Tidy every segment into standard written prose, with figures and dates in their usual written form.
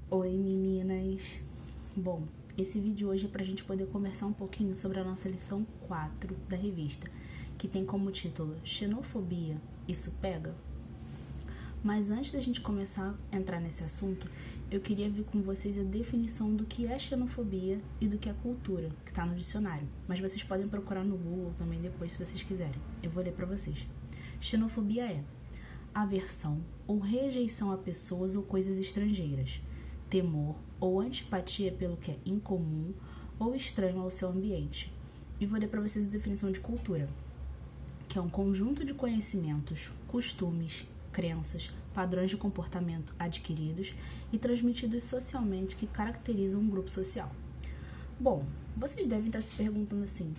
Oi meninas! Bom, esse vídeo hoje é pra gente poder conversar um pouquinho sobre a nossa lição 4 da revista, que tem como título Xenofobia, isso pega? Mas antes da gente começar a entrar nesse assunto, eu queria ver com vocês a definição do que é xenofobia e do que é cultura, que está no dicionário. Mas vocês podem procurar no Google também depois, se vocês quiserem. Eu vou ler para vocês. Xenofobia é aversão ou rejeição a pessoas ou coisas estrangeiras, temor ou antipatia pelo que é incomum ou estranho ao seu ambiente. E vou ler para vocês a definição de cultura, que é um conjunto de conhecimentos, costumes, crenças, padrões de comportamento adquiridos e transmitidos socialmente que caracterizam um grupo social. Bom, vocês devem estar se perguntando assim,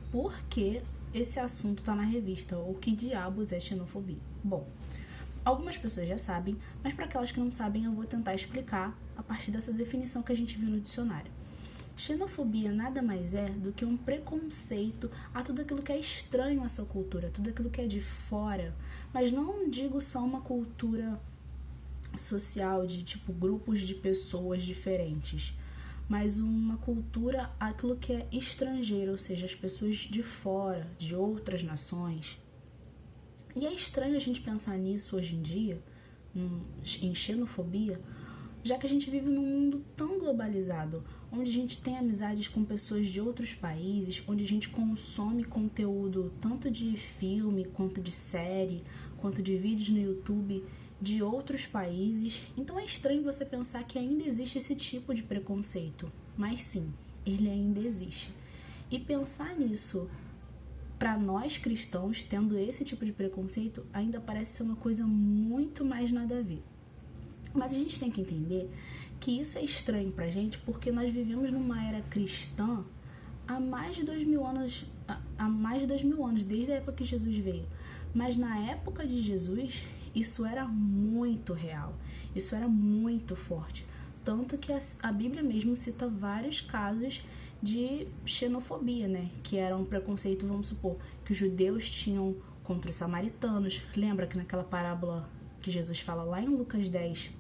por que esse assunto está na revista, ou que diabos é xenofobia? Bom, algumas pessoas já sabem, mas para aquelas que não sabem eu vou tentar explicar a partir dessa definição que a gente viu no dicionário. Xenofobia nada mais é do que um preconceito a tudo aquilo que é estranho à sua cultura, tudo aquilo que é de fora, mas não digo só uma cultura social de tipo grupos de pessoas diferentes, mas uma cultura aquilo que é estrangeiro, ou seja, as pessoas de fora, de outras nações. E é estranho a gente pensar nisso hoje em dia, em xenofobia, já que a gente vive num mundo tão globalizado, onde a gente tem amizades com pessoas de outros países, onde a gente consome conteúdo tanto de filme, quanto de série, quanto de vídeos no YouTube de outros países. Então é estranho você pensar que ainda existe esse tipo de preconceito, mas sim, ele ainda existe. E pensar nisso para nós cristãos, tendo esse tipo de preconceito, ainda parece ser uma coisa muito mais nada a ver. Mas a gente tem que entender que isso é estranho pra gente porque nós vivemos numa era cristã há mais de 2000 anos, desde a época que Jesus veio. Mas na época de Jesus, isso era muito real, isso era muito forte. Tanto que a Bíblia mesmo cita vários casos de xenofobia, né? Que era um preconceito, vamos supor, que os judeus tinham contra os samaritanos. Lembra que naquela parábola que Jesus fala lá em Lucas 10,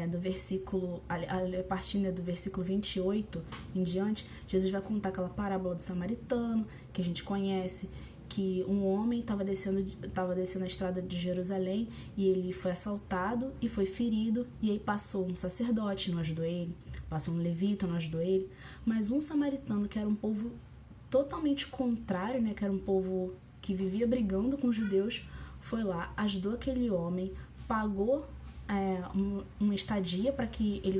do versículo, a partir do versículo 28 em diante, Jesus vai contar aquela parábola do samaritano, que a gente conhece, que um homem estava descendo a estrada de Jerusalém e ele foi assaltado e foi ferido, e aí passou um sacerdote, não ajudou ele, passou um levita, não ajudou ele, mas um samaritano, que era um povo totalmente contrário, né, que era um povo que vivia brigando com os judeus, foi lá, ajudou aquele homem, pagou uma estadia para que ele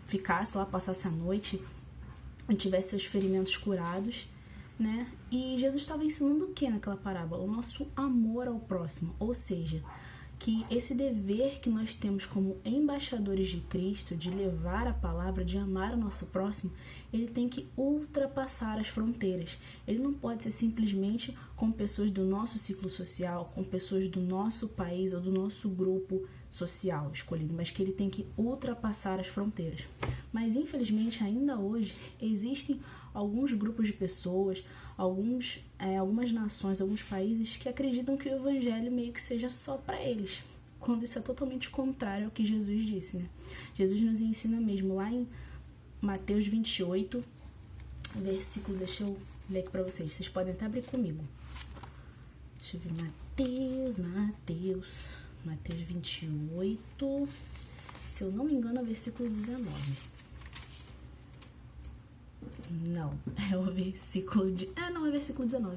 ficasse lá, passasse a noite e tivesse seus ferimentos curados, né? E Jesus estava ensinando o que naquela parábola? O nosso amor ao próximo, ou seja, que esse dever que nós temos como embaixadores de Cristo, de levar a palavra, de amar o nosso próximo, ele tem que ultrapassar as fronteiras. Ele não pode ser simplesmente com pessoas do nosso ciclo social, com pessoas do nosso país ou do nosso grupo social escolhido, mas que ele tem que ultrapassar as fronteiras. Mas infelizmente ainda hoje existem alguns grupos de pessoas, algumas nações, alguns países que acreditam que o evangelho meio que seja só para eles, quando isso é totalmente contrário ao que Jesus disse, né? Jesus nos ensina mesmo lá em Mateus 28, versículo, deixa eu ler aqui para vocês podem até abrir comigo. Deixa eu ver, Mateus 28, se eu não me engano é o versículo 19. Não, é o versículo é versículo 19.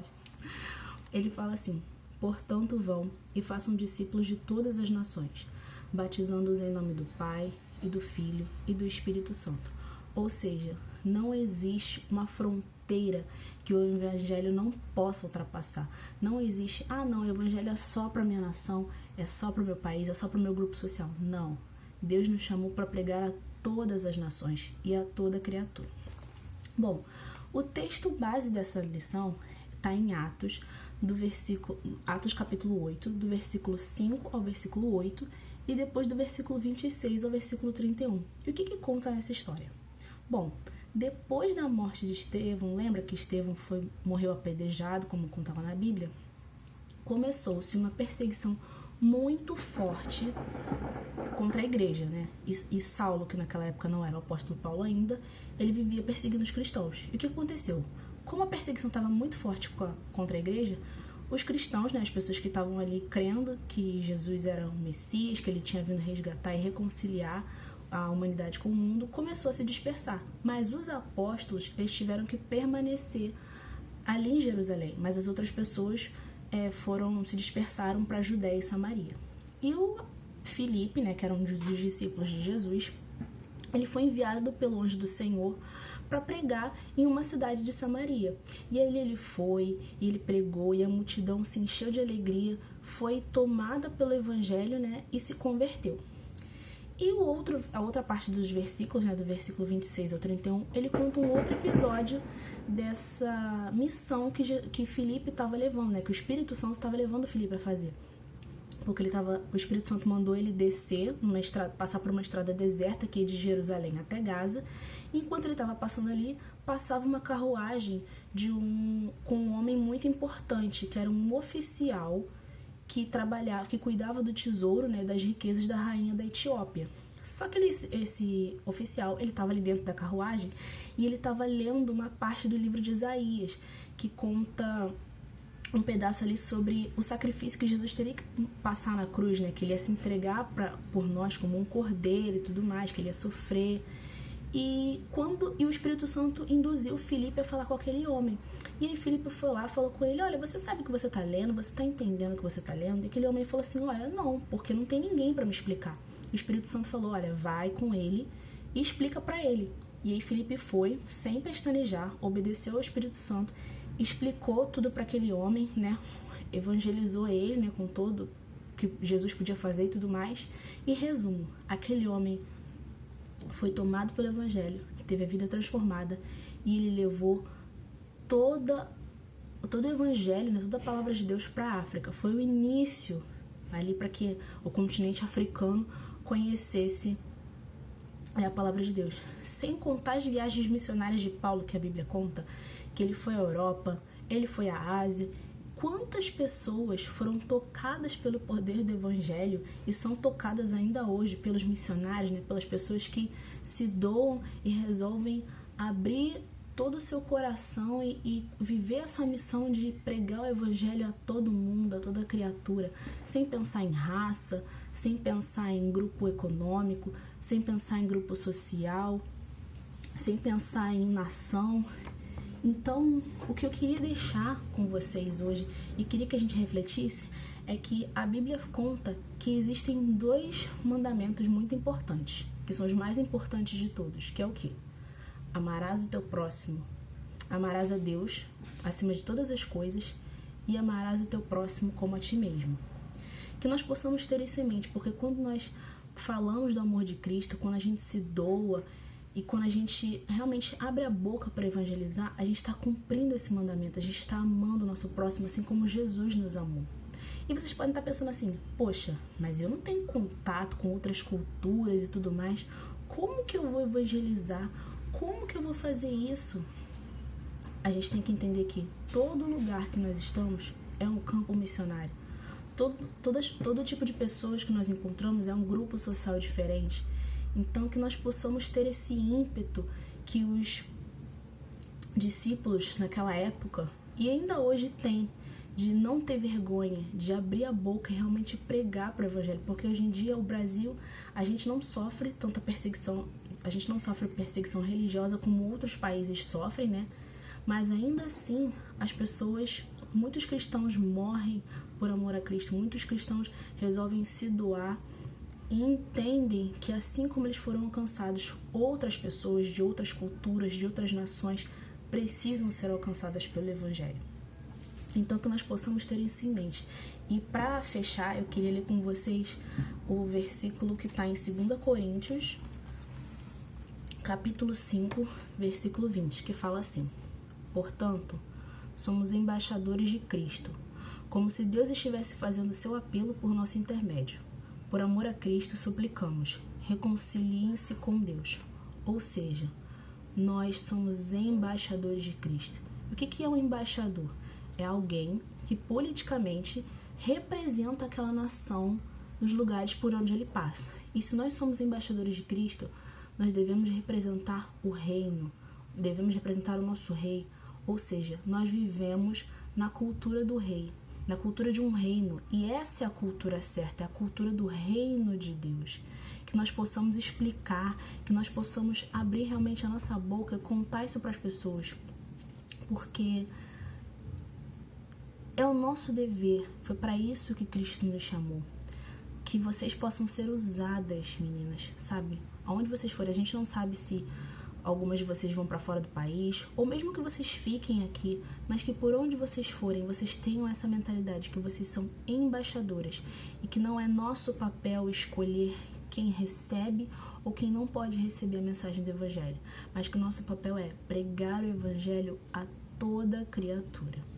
Ele fala assim: portanto vão e façam discípulos de todas as nações, batizando-os em nome do Pai e do Filho e do Espírito Santo. Ou seja, não existe uma fronteira que o evangelho não possa ultrapassar. Não existe, não, o evangelho é só para minha nação, é só para o meu país, é só para o meu grupo social. Não, Deus nos chamou para pregar a todas as nações e a toda criatura. Bom, o texto base dessa lição está em Atos capítulo 8, do versículo 5 ao versículo 8, e depois do versículo 26 ao versículo 31. E o que conta nessa história? Bom, depois da morte de Estevão, lembra que Estevão morreu apedrejado, como contava na Bíblia? Começou-se uma perseguição muito forte contra a igreja, né? E Saulo, que naquela época não era o apóstolo Paulo ainda, ele vivia perseguindo os cristãos. E o que aconteceu? Como a perseguição estava muito forte contra a igreja, os cristãos, né, as pessoas que estavam ali crendo que Jesus era o Messias, que ele tinha vindo resgatar e reconciliar a humanidade com o mundo, começou a se dispersar. Mas os apóstolos, eles tiveram que permanecer ali em Jerusalém, mas as outras pessoas se dispersaram para a Judéia e Samaria. E o Filipe, né, que era um dos discípulos de Jesus, ele foi enviado pelo anjo do Senhor para pregar em uma cidade de Samaria. E aí ele foi, e ele pregou, e a multidão se encheu de alegria, foi tomada pelo evangelho, né, e se converteu. E a outra parte dos versículos, né, do versículo 26 ao 31, ele conta um outro episódio dessa missão que Filipe estava levando, né, que o Espírito Santo estava levando Filipe a fazer. Porque o Espírito Santo mandou ele descer, passar por uma estrada deserta aqui de Jerusalém até Gaza. E enquanto ele estava passando ali, passava uma carruagem com um homem muito importante, que era um oficial que cuidava do tesouro, né, das riquezas da rainha da Etiópia. Só que esse oficial, ele estava ali dentro da carruagem e ele estava lendo uma parte do livro de Isaías, que conta um pedaço ali sobre o sacrifício que Jesus teria que passar na cruz, né? Que ele ia se entregar por nós como um cordeiro e tudo mais, que ele ia sofrer. E o Espírito Santo induziu Filipe a falar com aquele homem. E aí Filipe foi lá, falou com ele: olha, você sabe o que você está lendo? Você está entendendo o que você está lendo? E aquele homem falou assim: olha, não, porque não tem ninguém para me explicar. O Espírito Santo falou: olha, vai com ele e explica para ele. E aí Filipe foi, sem pestanejar, obedeceu ao Espírito Santo, explicou tudo para aquele homem, né? Evangelizou ele, né, com tudo que Jesus podia fazer e tudo mais. E resumo, aquele homem foi tomado pelo evangelho, teve a vida transformada e ele levou todo o evangelho, né, toda a palavra de Deus para a África. Foi o início ali para que o continente africano conhecesse a palavra de Deus. Sem contar as viagens missionárias de Paulo, que a Bíblia conta, que ele foi à Europa, ele foi à Ásia. Quantas pessoas foram tocadas pelo poder do evangelho e são tocadas ainda hoje pelos missionários, né? Pelas pessoas que se doam e resolvem abrir todo o seu coração e viver essa missão de pregar o evangelho a todo mundo, a toda criatura, sem pensar em raça, sem pensar em grupo econômico, sem pensar em grupo social, sem pensar em nação. Então, o que eu queria deixar com vocês hoje e queria que a gente refletisse é que a Bíblia conta que existem 2 mandamentos muito importantes, que são os mais importantes de todos, que é o quê? Amarás o teu próximo, amarás a Deus acima de todas as coisas e amarás o teu próximo como a ti mesmo. Que nós possamos ter isso em mente, porque quando nós falamos do amor de Cristo, quando a gente se doa e quando a gente realmente abre a boca para evangelizar, a gente está cumprindo esse mandamento, a gente está amando o nosso próximo assim como Jesus nos amou. E vocês podem estar pensando assim: poxa, mas eu não tenho contato com outras culturas e tudo mais, como que eu vou evangelizar? Como que eu vou fazer isso? A gente tem que entender que todo lugar que nós estamos é um campo missionário. Todo tipo de pessoas que nós encontramos é um grupo social diferente. Então, que nós possamos ter esse ímpeto que os discípulos naquela época, e ainda hoje tem, de não ter vergonha, de abrir a boca e realmente pregar para o evangelho. Porque hoje em dia, o Brasil, a gente não sofre tanta perseguição, a gente não sofre perseguição religiosa como outros países sofrem, né? Mas ainda assim, muitos cristãos morrem por amor a Cristo, muitos cristãos resolvem se doar e entendem que assim como eles foram alcançados, outras pessoas de outras culturas, de outras nações, precisam ser alcançadas pelo Evangelho. Então, que nós possamos ter isso em mente. E para fechar, eu queria ler com vocês o versículo que está em 2 Coríntios, capítulo 5, versículo 20, que fala assim: portanto, somos embaixadores de Cristo, como se Deus estivesse fazendo seu apelo por nosso intermédio. Por amor a Cristo, suplicamos, reconciliem-se com Deus. Ou seja, nós somos embaixadores de Cristo. O que é um embaixador? É alguém que politicamente representa aquela nação nos lugares por onde ele passa. E se nós somos embaixadores de Cristo, nós devemos representar o reino, devemos representar o nosso rei, ou seja, nós vivemos na cultura do rei, na cultura de um reino, e essa é a cultura certa, é a cultura do reino de Deus. Que nós possamos explicar, que nós possamos abrir realmente a nossa boca e contar isso para as pessoas, porque é o nosso dever, foi para isso que Cristo nos chamou. Que vocês possam ser usadas, meninas, sabe? Aonde vocês forem, a gente não sabe se algumas de vocês vão para fora do país, ou mesmo que vocês fiquem aqui, mas que por onde vocês forem, vocês tenham essa mentalidade, que vocês são embaixadoras, e que não é nosso papel escolher quem recebe ou quem não pode receber a mensagem do Evangelho, mas que o nosso papel é pregar o Evangelho a toda criatura.